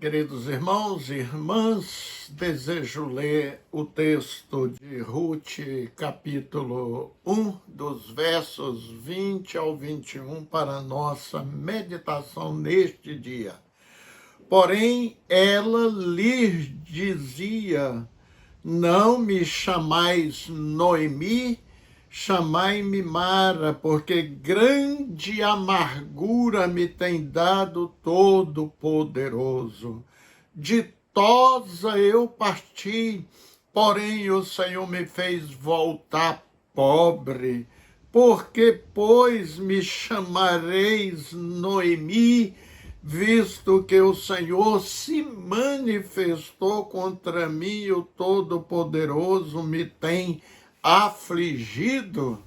Queridos irmãos e irmãs, desejo ler o texto de Ruth, capítulo 1, dos versos 20 ao 21, para nossa meditação neste dia. Porém, ela lhes dizia: não me chamais Noemi, chamai-me Mara, porque grande amargura me tem dado Todo-Poderoso. Ditosa eu parti, porém o Senhor me fez voltar pobre. Porque, pois, me chamareis Noemi, visto que o Senhor se manifestou contra mim, o Todo-Poderoso me tem afligido?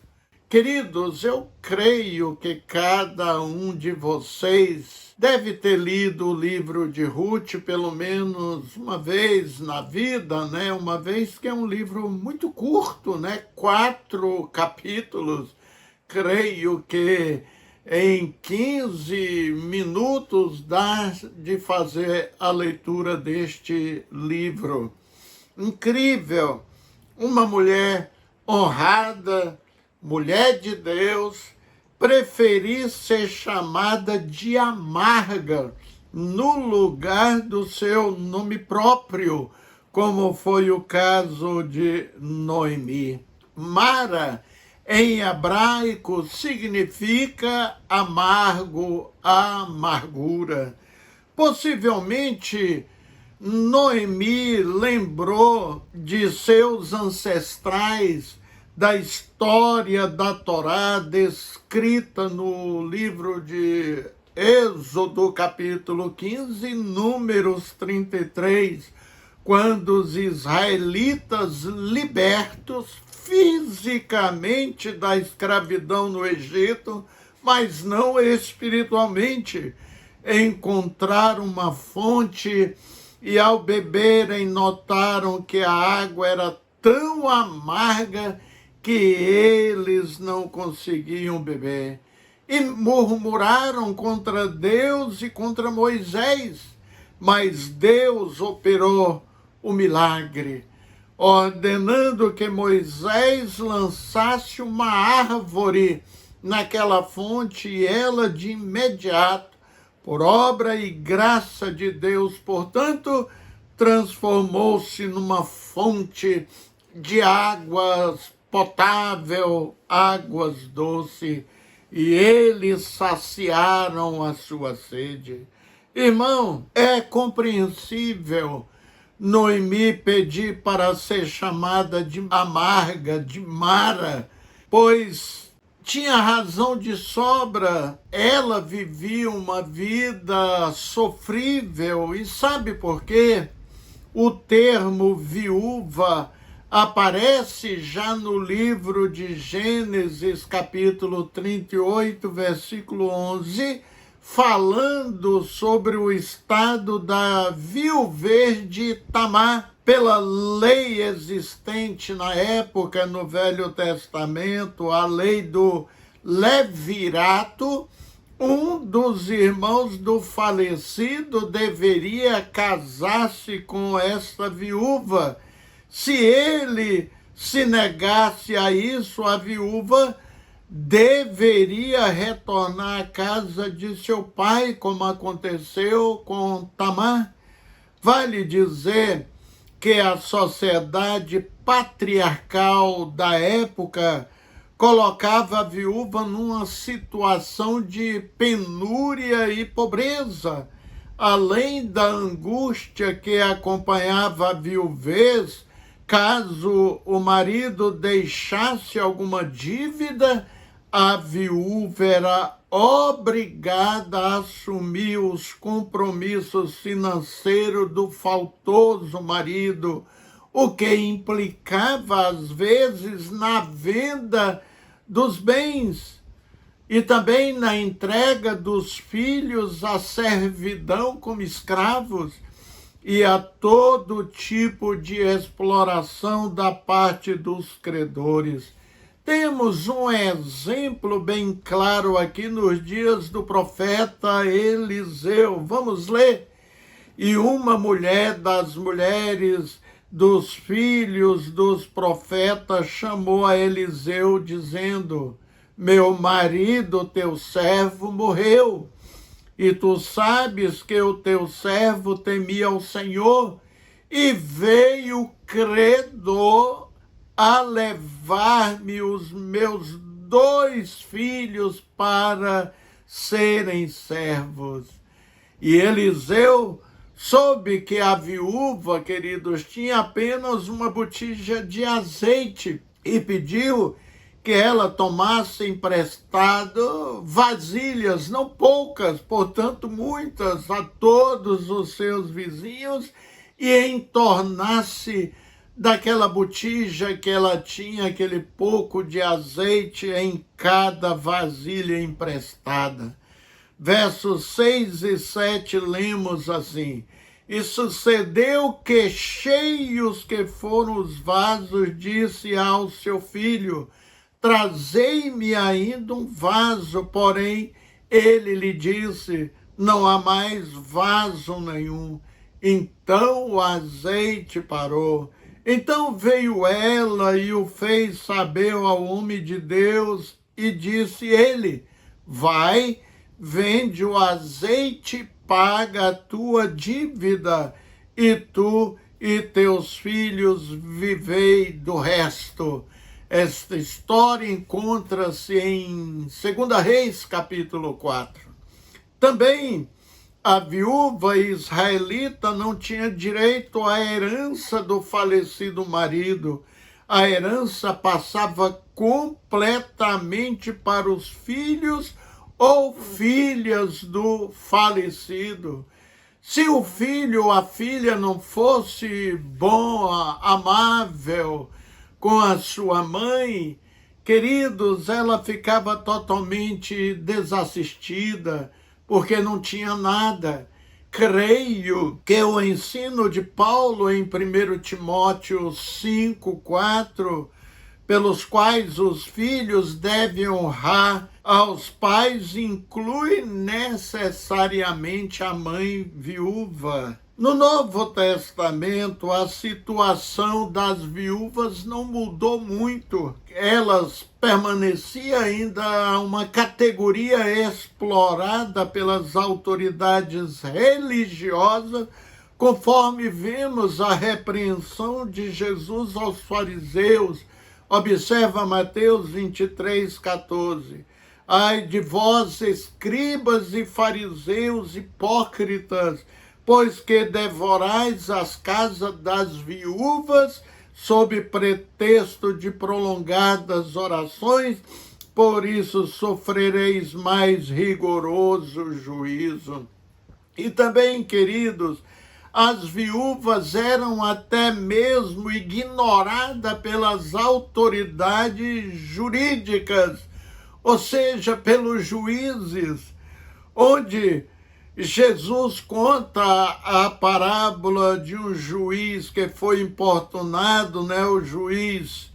Queridos, eu creio que cada um de vocês deve ter lido o livro de Ruth pelo menos uma vez na vida, né? Uma vez que é um livro muito curto, né? 4 capítulos. Creio que em 15 minutos dá de fazer a leitura deste livro. Incrível! Uma mulher honrada, mulher de Deus, preferir ser chamada de amarga no lugar do seu nome próprio, como foi o caso de Noemi. Mara, em hebraico, significa amargo, amargura. Possivelmente, Noemi lembrou de seus ancestrais, da história da Torá descrita no livro de Êxodo, capítulo 15, Números 33, quando os israelitas libertos fisicamente da escravidão no Egito, mas não espiritualmente, encontraram uma fonte e ao beberem notaram que a água era tão amarga que eles não conseguiam beber. E murmuraram contra Deus e contra Moisés, mas Deus operou o milagre, ordenando que Moisés lançasse uma árvore naquela fonte e ela de imediato, por obra e graça de Deus, portanto, transformou-se numa fonte de águas potável, águas doces, e eles saciaram a sua sede. Irmão, é compreensível Noemi pedir para ser chamada de amarga, de Mara, pois tinha razão de sobra. Ela vivia uma vida sofrível. E sabe por quê? O termo viúva aparece já no livro de Gênesis, capítulo 38, versículo 11, falando sobre o estado da viuvez de Tamar. Pela lei existente na época no Velho Testamento, a lei do levirato, um dos irmãos do falecido deveria casar-se com esta viúva. Se ele se negasse a isso, a viúva deveria retornar à casa de seu pai, como aconteceu com Tamar. Vale dizer que a sociedade patriarcal da época colocava a viúva numa situação de penúria e pobreza, além da angústia que acompanhava a viuvez, caso o marido deixasse alguma dívida, a viúva era obrigada a assumir os compromissos financeiros do faltoso marido, o que implicava, às vezes, na venda dos bens e também na entrega dos filhos à servidão como escravos e a todo tipo de exploração da parte dos credores. Temos um exemplo bem claro aqui nos dias do profeta Eliseu. Vamos ler E uma mulher das mulheres dos filhos dos profetas chamou a Eliseu, dizendo: meu marido, teu servo, morreu, e tu sabes que o teu servo temia ao Senhor, e veio credor a levar-me os meus 2 filhos para serem servos. E Eliseu soube que a viúva, queridos, tinha apenas uma botija de azeite e pediu que ela tomasse emprestado vasilhas, não poucas, portanto muitas, a todos os seus vizinhos, e entornasse daquela botija que ela tinha, aquele pouco de azeite em cada vasilha emprestada. Versos 6 e 7 lemos assim: e sucedeu que, cheios que foram os vasos, disse ao seu filho: trazei-me ainda um vaso. Porém, ele lhe disse: não há mais vaso nenhum. Então o azeite parou. Então veio ela e o fez saber ao homem de Deus, e disse ele: vai, vende o azeite, paga a tua dívida, e tu e teus filhos vivei do resto. Esta história encontra-se em 2 Reis, capítulo 4. Também a viúva israelita não tinha direito à herança do falecido marido. A herança passava completamente para os filhos ou filhas do falecido. Se o filho ou a filha não fosse bom, amável com a sua mãe, queridos, ela ficava totalmente desassistida, porque não tinha nada. Creio que o ensino de Paulo em 1 Timóteo 5:4, pelos quais os filhos devem honrar aos pais, inclui necessariamente a mãe viúva. No Novo Testamento, a situação das viúvas não mudou muito. Elas permaneciam ainda uma categoria explorada pelas autoridades religiosas, conforme vemos a repreensão de Jesus aos fariseus. Observa Mateus 23:14. Ai de vós, escribas e fariseus hipócritas, pois que devorais as casas das viúvas sob pretexto de prolongadas orações, por isso sofrereis mais rigoroso juízo. E também, queridos, as viúvas eram até mesmo ignoradas pelas autoridades jurídicas, ou seja, pelos juízes, onde Jesus conta a parábola de um juiz que foi importunado, o juiz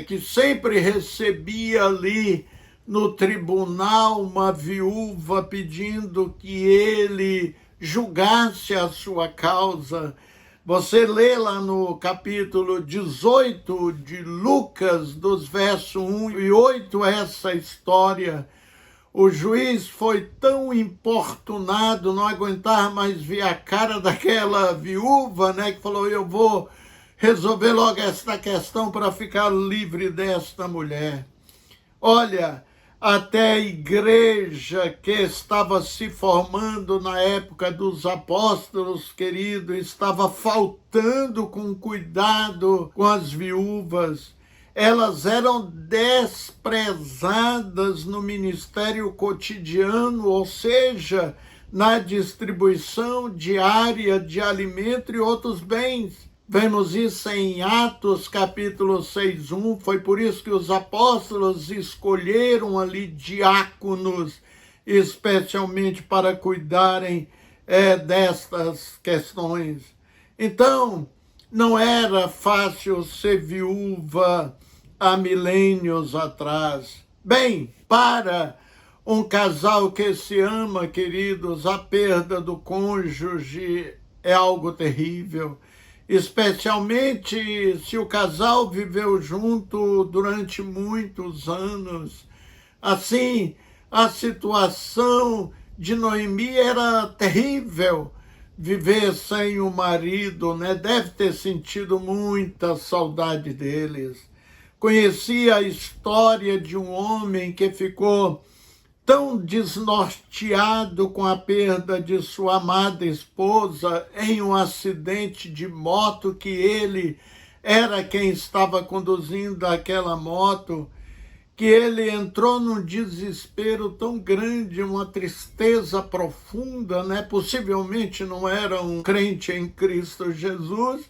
que sempre recebia ali no tribunal uma viúva pedindo que ele julgasse a sua causa. Você lê lá no capítulo 18 de Lucas, dos versos 1 e 8, essa história. O juiz foi tão importunado, não aguentar mais ver a cara daquela viúva, que falou: eu vou resolver logo esta questão para ficar livre desta mulher. Olha, até a igreja que estava se formando na época dos apóstolos, querido, estava faltando com cuidado com as viúvas. Elas eram desprezadas no ministério cotidiano, ou seja, na distribuição diária de alimento e outros bens. Vemos isso em Atos capítulo 6:1, foi por isso que os apóstolos escolheram ali diáconos, especialmente para cuidarem destas questões. Então, não era fácil ser viúva há milênios atrás. Bem, para Um casal que se ama, queridos, a perda do cônjuge é algo terrível, especialmente se o casal viveu junto durante muitos anos. Assim, a situação de Noemi era terrível. Viver sem o marido, né? Deve ter sentido muita saudade deles. Conheci a história de um homem que ficou tão desnorteado com a perda de sua amada esposa em um acidente de moto, que ele era quem estava conduzindo aquela moto, que ele entrou num desespero tão grande, uma tristeza profunda, né? Possivelmente não era um crente em Cristo Jesus.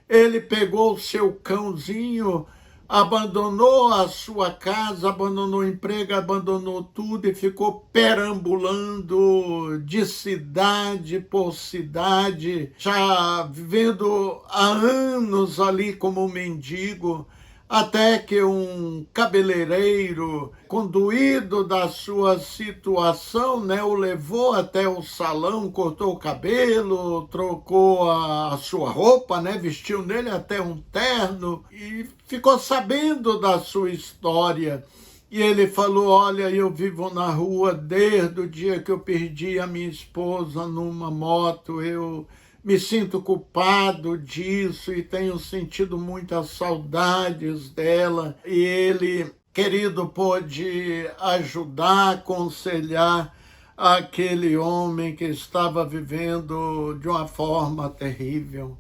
Ele pegou o seu cãozinho, abandonou a sua casa, abandonou o emprego, abandonou tudo e ficou perambulando de cidade por cidade, já vivendo há anos ali como um mendigo, até que um cabeleireiro, conduído da sua situação, né, o levou até o salão, cortou o cabelo, trocou a sua roupa, né, vestiu nele até um terno e ficou sabendo da sua história. E ele falou: olha, eu vivo na rua desde o dia que eu perdi a minha esposa numa moto. Eu me sinto culpado disso e tenho sentido muitas saudades dela. E ele, querido, pôde ajudar, aconselhar aquele homem que estava vivendo de uma forma terrível.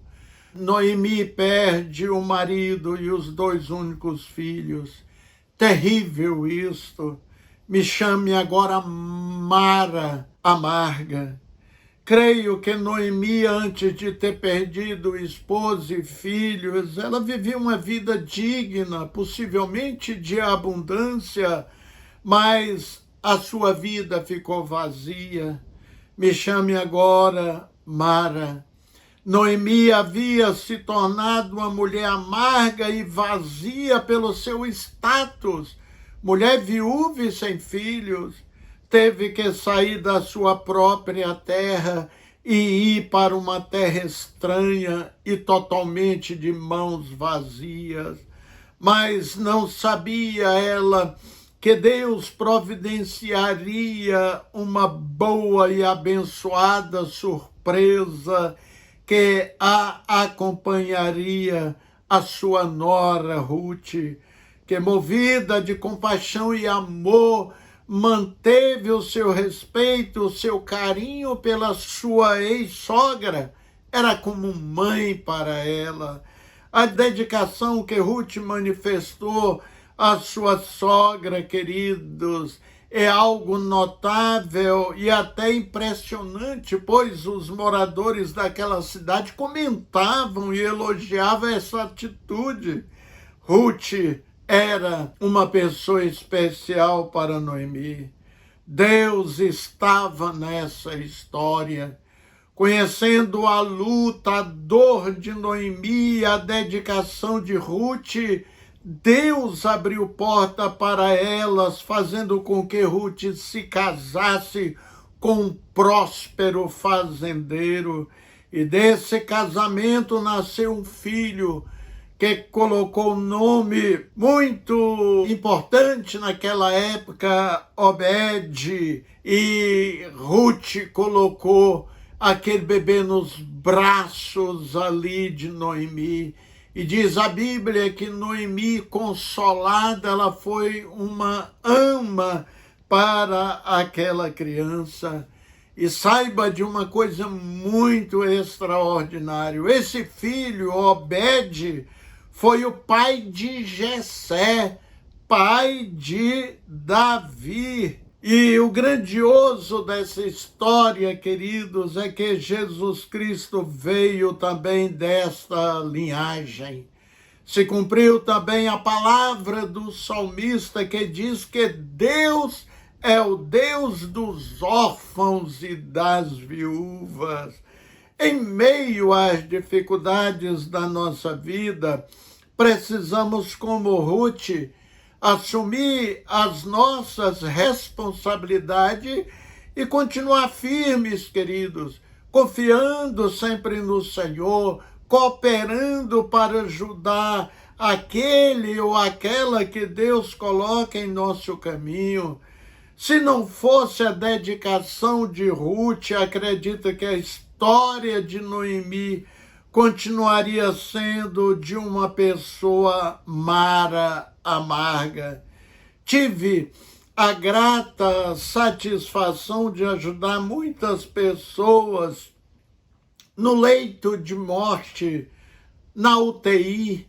Noemi perde o marido e os 2 únicos filhos. Terrível isto. Me chame agora Mara Amarga. Creio que Noemi, antes de ter perdido esposa e filhos, ela vivia uma vida digna, possivelmente de abundância, mas a sua vida ficou vazia. Me chame agora Mara. Noemi havia se tornado uma mulher amarga e vazia pelo seu status, mulher viúva e sem filhos. Teve que sair da sua própria terra e ir para uma terra estranha e totalmente de mãos vazias. Mas não sabia ela que Deus providenciaria uma boa e abençoada surpresa que a acompanharia, a sua nora Ruth, que, movida de compaixão e amor, manteve o seu respeito, o seu carinho pela sua ex-sogra. Era como mãe para ela. A dedicação que Ruth manifestou à sua sogra, queridos, é algo notável e até impressionante, pois os moradores daquela cidade comentavam e elogiavam essa atitude. Ruth era uma pessoa especial para Noemi. Deus estava nessa história, conhecendo a luta, a dor de Noemi, a dedicação de Ruth. Deus abriu porta para elas, fazendo com que Ruth se casasse com um próspero fazendeiro. E desse casamento nasceu um filho que colocou um nome muito importante naquela época, Obed, e Ruth colocou aquele bebê nos braços ali de Noemi. E diz a Bíblia que Noemi, consolada, ela foi uma ama para aquela criança. E saiba de uma coisa muito extraordinária: esse filho, Obed, foi o pai de Jessé, pai de Davi. E o grandioso dessa história, queridos, é que Jesus Cristo veio também desta linhagem. Se cumpriu também a palavra do salmista, que diz que Deus é o Deus dos órfãos e das viúvas. Em meio às dificuldades da nossa vida, precisamos, como Ruth, assumir as nossas responsabilidades e continuar firmes, queridos, confiando sempre no Senhor, cooperando para ajudar aquele ou aquela que Deus coloca em nosso caminho. Se não fosse a dedicação de Ruth, acredito que a história de Noemi continuaria sendo de uma pessoa amarga. Tive a grata satisfação de ajudar muitas pessoas no leito de morte, na UTI.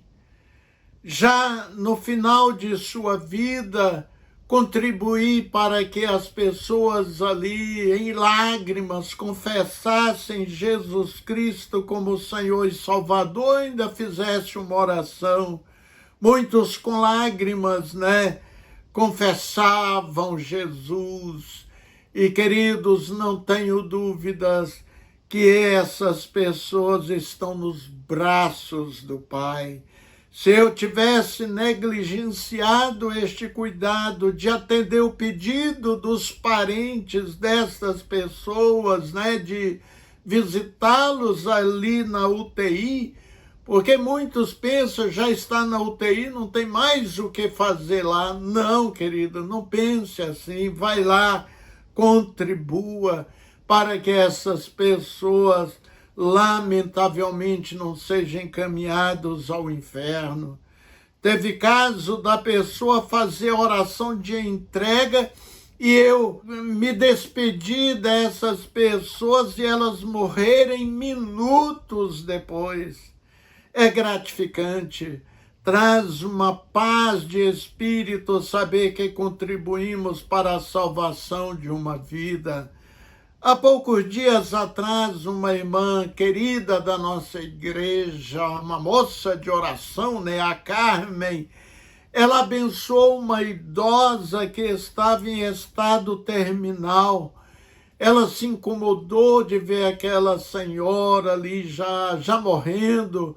Já no final de sua vida, contribuir para que as pessoas ali, em lágrimas, confessassem Jesus Cristo como Senhor e Salvador, ainda fizesse uma oração. Muitos com lágrimas, confessavam Jesus. E, queridos, não tenho dúvidas que essas pessoas estão nos braços do Pai. Se eu tivesse negligenciado este cuidado de atender o pedido dos parentes dessas pessoas, de visitá-los ali na UTI, porque muitos pensam, já está na UTI, não tem mais o que fazer lá. Não, querido, não pense assim. Vai lá, contribua para que essas pessoas lamentavelmente não sejam encaminhados ao inferno. Teve caso da pessoa fazer oração de entrega e eu me despedi dessas pessoas e elas morrerem minutos depois. É gratificante, traz uma paz de espírito saber que contribuímos para a salvação de uma vida. Há poucos dias atrás, uma irmã querida da nossa igreja, uma moça de oração, a Carmen, ela abençoou uma idosa que estava em estado terminal. Ela se incomodou de ver aquela senhora ali já morrendo,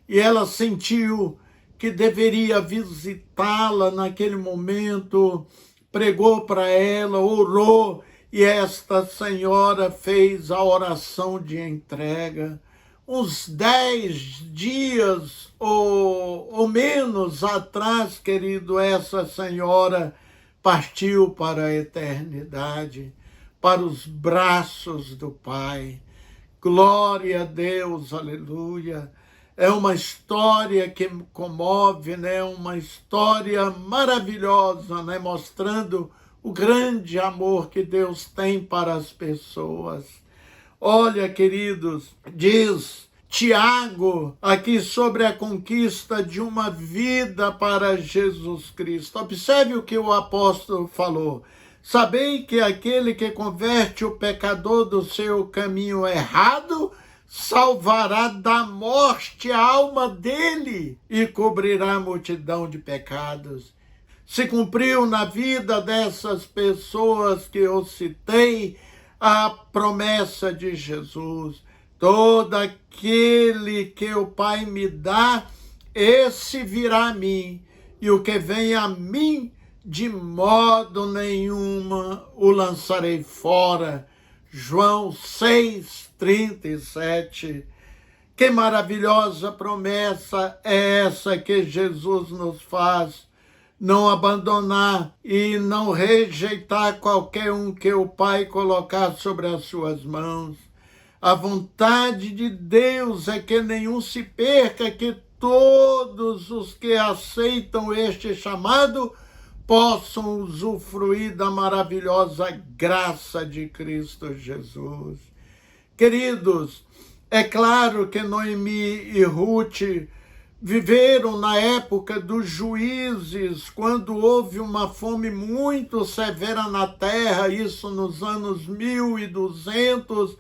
e ela sentiu que deveria visitá-la naquele momento, pregou para ela, orou, e esta senhora fez a oração de entrega. Uns 10 dias ou menos atrás, querido, essa senhora partiu para a eternidade, para os braços do Pai. Glória a Deus, aleluia. É uma história que comove, uma história maravilhosa, mostrando o grande amor que Deus tem para as pessoas. Olha, queridos, diz Tiago aqui sobre a conquista de uma vida para Jesus Cristo. Observe o que o apóstolo falou. Sabei que aquele que converte o pecador do seu caminho errado salvará da morte a alma dele e cobrirá a multidão de pecados. Se cumpriu na vida dessas pessoas que eu citei a promessa de Jesus. Todo aquele que o Pai me dá, esse virá a mim, e o que vem a mim, de modo nenhum o lançarei fora. João 6:37. Que maravilhosa promessa é essa que Jesus nos faz. Não abandonar e não rejeitar qualquer um que o Pai colocar sobre as suas mãos. A vontade de Deus é que nenhum se perca, que todos os que aceitam este chamado possam usufruir da maravilhosa graça de Cristo Jesus. Queridos, é claro que Noemi e Ruth viveram na época dos juízes, quando houve uma fome muito severa na terra, isso nos anos 1200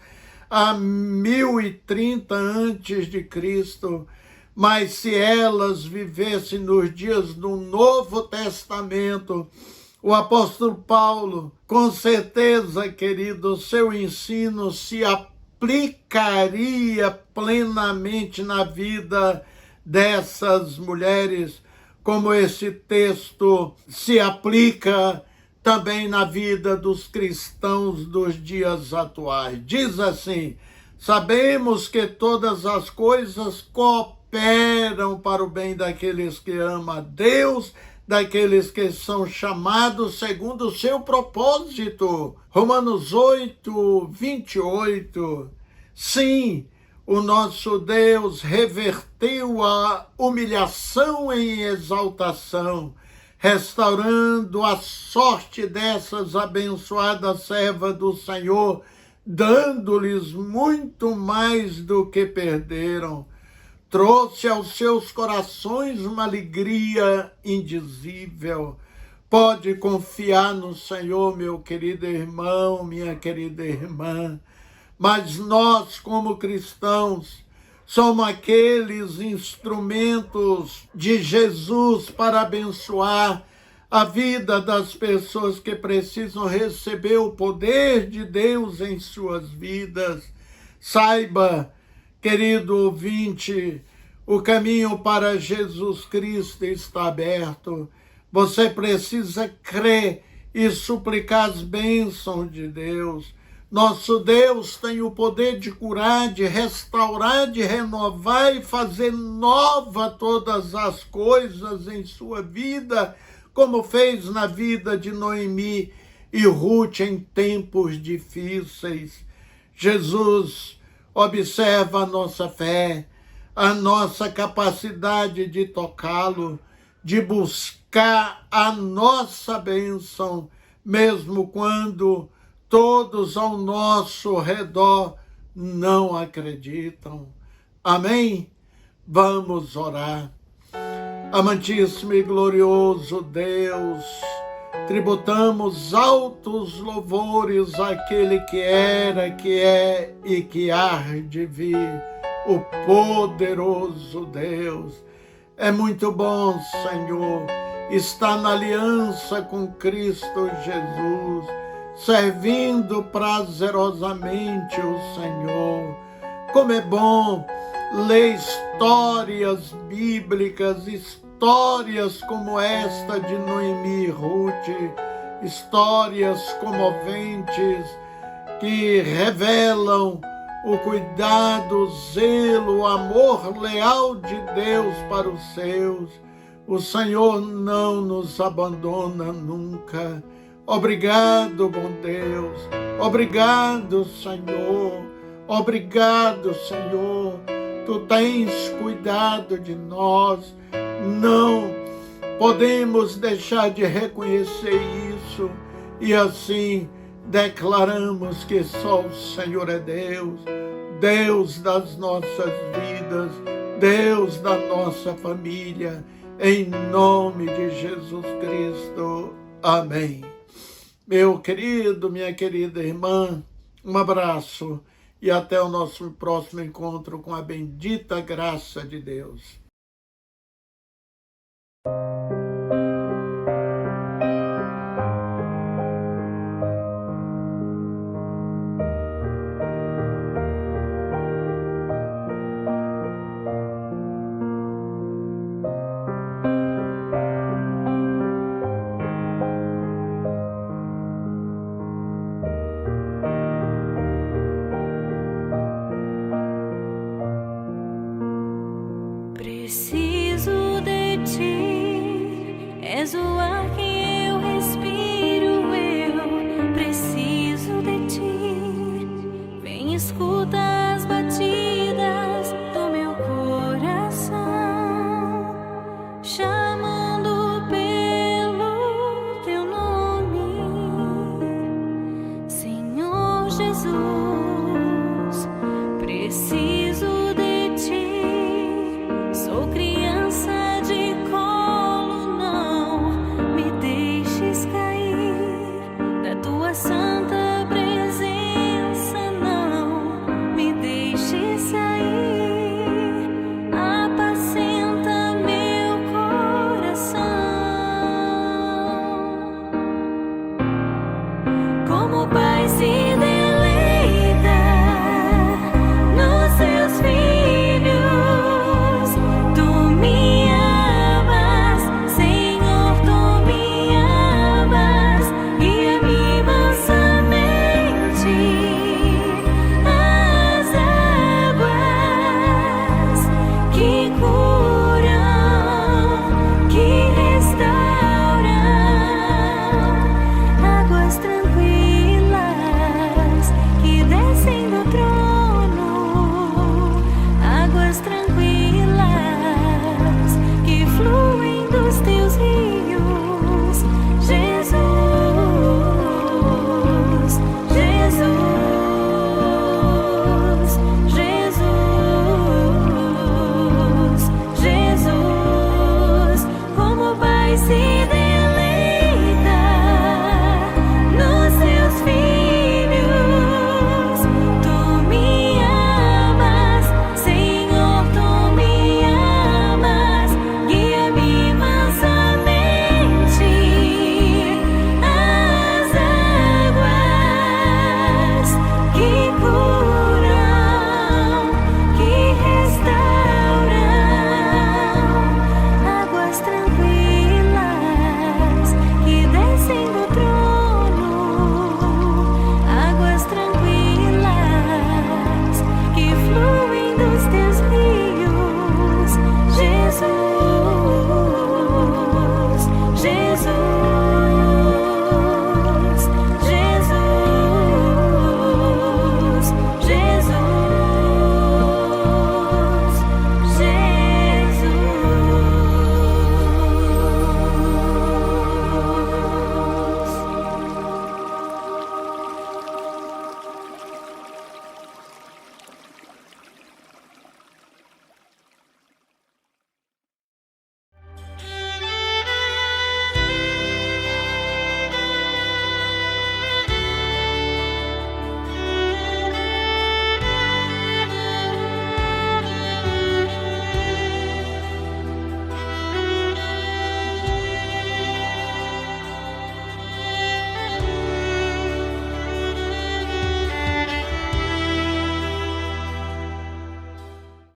a 1030 antes de Cristo. Mas se elas vivessem nos dias do Novo Testamento, o apóstolo Paulo, com certeza, querido, seu ensino se aplicaria plenamente na vida dessas mulheres, como esse texto se aplica também na vida dos cristãos dos dias atuais. Diz assim: sabemos que todas as coisas cooperam para o bem daqueles que amam a Deus, daqueles que são chamados segundo o seu propósito. Romanos 8, 28. Sim, o nosso Deus reverteu a humilhação em exaltação, restaurando a sorte dessas abençoadas servas do Senhor, dando-lhes muito mais do que perderam. Trouxe aos seus corações uma alegria indizível. Pode confiar no Senhor, meu querido irmão, minha querida irmã. Mas nós, como cristãos, somos aqueles instrumentos de Jesus para abençoar a vida das pessoas que precisam receber o poder de Deus em suas vidas. Saiba, querido ouvinte, o caminho para Jesus Cristo está aberto. Você precisa crer e suplicar as bênçãos de Deus. Nosso Deus tem o poder de curar, de restaurar, de renovar e fazer nova todas as coisas em sua vida, como fez na vida de Noemi e Ruth em tempos difíceis. Jesus observa a nossa fé, a nossa capacidade de tocá-lo, de buscar a nossa bênção, mesmo quando todos ao nosso redor não acreditam. Amém? Vamos orar. Amantíssimo e glorioso Deus, tributamos altos louvores àquele que era, que é e que há de vir, o poderoso Deus. É muito bom, Senhor, estar na aliança com Cristo Jesus, servindo prazerosamente o Senhor. Como é bom ler histórias bíblicas, histórias como esta de Noemi e Ruth, histórias comoventes que revelam o cuidado, o zelo, o amor leal de Deus para os seus. O Senhor não nos abandona nunca. Obrigado, bom Deus. Obrigado, Senhor. Obrigado, Senhor. Tu tens cuidado de nós. Não podemos deixar de reconhecer isso. E assim declaramos que só o Senhor é Deus. Deus das nossas vidas. Deus da nossa família. Em nome de Jesus Cristo. Amém. Meu querido, minha querida irmã, um abraço e até o nosso próximo encontro com a bendita graça de Deus. Preciso de ti, és o ar que eu respiro, eu preciso de ti. Vem, escuta as batidas do meu coração, chamando pelo teu nome, Senhor Jesus. Preciso de ti. Sou criança de colo, não me águas tranquilas que fluem dos teus rios, Jesus, Jesus, Jesus, Jesus, como o Pai se deleita nos seus filhos. Tu me amas, Senhor, tu me amas, guia-me mansamente às águas que curam, que restauram, águas tranquilas que descem do trono, águas tranquilas que fluem dos teus rios.